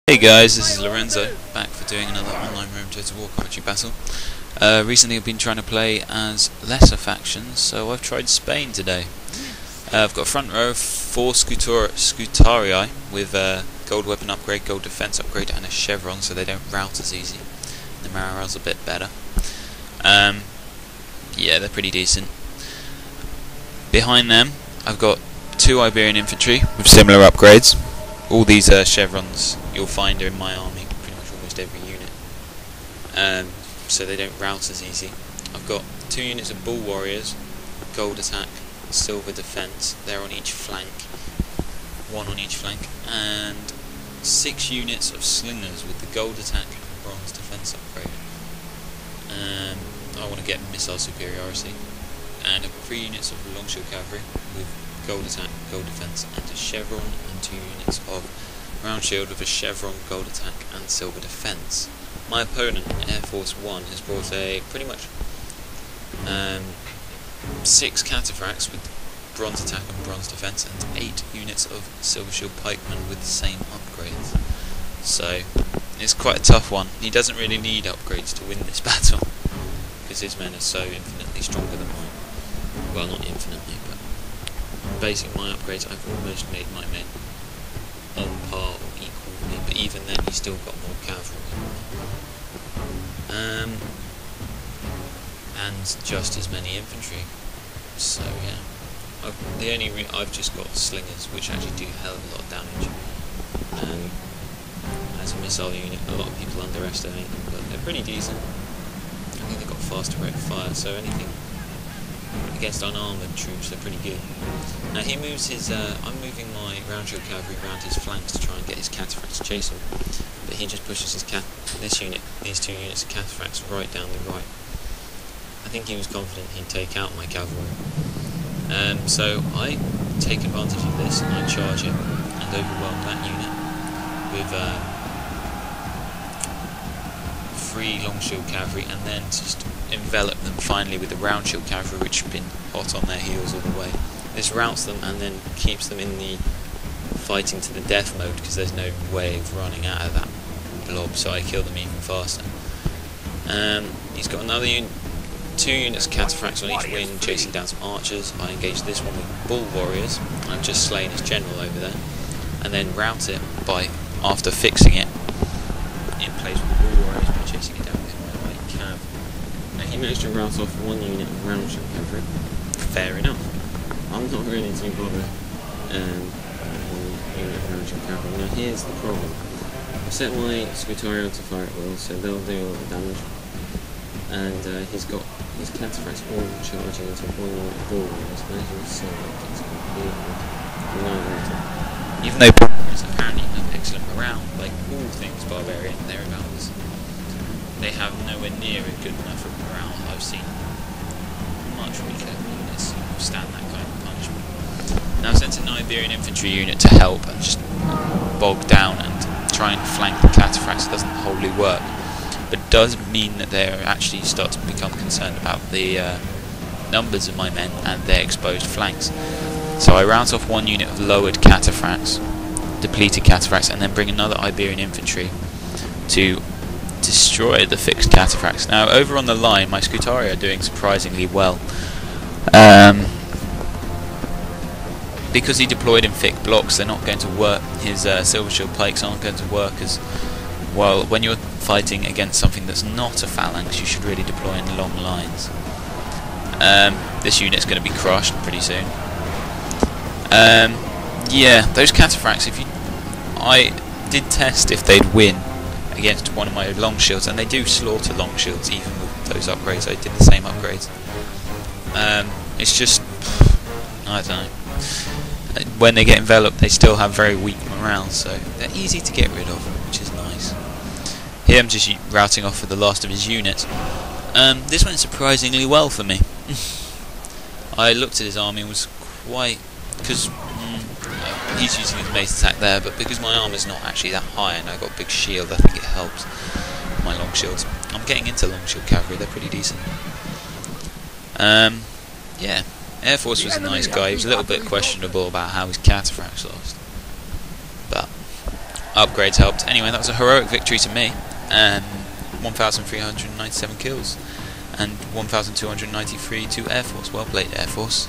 Hey guys, this is Lorenzo, back for doing another online Rome Total War commentary battle. Recently I've been trying to play as lesser factions, so I've tried Spain today. I've got a front row of 4 Scutarii with gold weapon upgrade, gold defense upgrade and a chevron so they don't rout as easy. The morale's a bit better. Yeah, they're pretty decent. Behind them I've got 2 Iberian infantry with similar upgrades. All these chevrons you'll find are in my army, pretty much almost every unit, so they don't rout as easy. I've got 2 units of bull warriors, gold attack, silver defense, they're on each flank, 1 on each flank, and 6 units of slingers with the gold attack and bronze defense upgrade. I want to get missile superiority, and 3 units of long shield cavalry with gold attack, gold defense and a chevron, and 2 units of round shield with a chevron, gold attack and silver defense. My opponent, Air Force 1, has brought a pretty much 6 cataphracts with bronze attack and bronze defense and 8 units of silver shield pikemen with the same upgrades. So it's quite a tough one. He doesn't really need upgrades to win this battle because his men are so infinitely stronger than mine. Well, not infinitely, but basing my upgrades, I've almost made my men on par or equal with me, but even then he's still got more cavalry. And just as many infantry. So yeah, I've just got slingers, which actually do a hell of a lot of damage. As a missile unit, a lot of people underestimate them, but they're pretty decent. I think they've got faster rate of fire, so anything against unarmoured troops they're pretty good. Now he moves his, I'm moving my round shield cavalry around his flanks to try and get his cataphracts to chase him, but he just pushes his these 2 units of cataphracts right down the right. I think he was confident he'd take out my cavalry. So I take advantage of this and I charge him and overwhelm that unit with 3 long shield cavalry, and then just envelop them finally with the round shield cavalry, which have been hot on their heels all the way. This routs them and then keeps them in the fighting to the death mode because there's no way of running out of that blob, so I kill them even faster. He's got another 2 units of cataphracts on each wing chasing down some archers. I engage this one with bull warriors. I've just slain his general over there, and then rout it by, after fixing it in place with the bull warriors, by chasing it down with my light cav. Now he managed to rout off 1 unit of round shield cavalry. Fair enough. I'm not really too bothered on unit of round shield cavalry. Now here's the problem. I've set my Scutarii to fire at will, so they'll do a lot of damage. And he's got his cataphracts all charging into 1 unit of bull warriors. As you can see, it's completely annihilated. Even though bull warriors apparently have excellent morale, like all things barbarian, thereabouts, they have nowhere near a good enough of morale. I've seen much weaker units stand that kind of punishment. Now I've sent an Iberian infantry unit to help and just bog down and try and flank the cataphracts. It doesn't wholly work, but it does mean that they actually start to become concerned about the numbers of my men and their exposed flanks. So I rout off 1 unit of lowered cataphracts, depleted cataphracts, and then bring another Iberian infantry to destroy the fixed cataphracts. Now over on the line my Scutarii are doing surprisingly well. Because he deployed in thick blocks, they're not going to work. His silver shield pikes aren't going to work as well. When you're fighting against something that's not a phalanx, you should really deploy in long lines. This unit's going to be crushed pretty soon. Yeah, those cataphracts, I did test if they'd win against one of my long shields, and they do slaughter long shields even with those upgrades. I did the same upgrades. It's just, I don't know. When they get enveloped, they still have very weak morale, so they're easy to get rid of, which is nice. Here I'm just routing off for the last of his units. This went surprisingly well for me. I looked at his army and was quite, because he's using his mace attack there, but because my armor's not actually that high and I've got a big shield, I think it helps my long shields. I'm getting into long shield cavalry, they're pretty decent. Yeah, Air Force was a nice guy. He was a little bit questionable about how his cataphracts lost, but upgrades helped. Anyway, that was a heroic victory to me. 1,397 kills and 1,293 to Air Force. Well played, Air Force.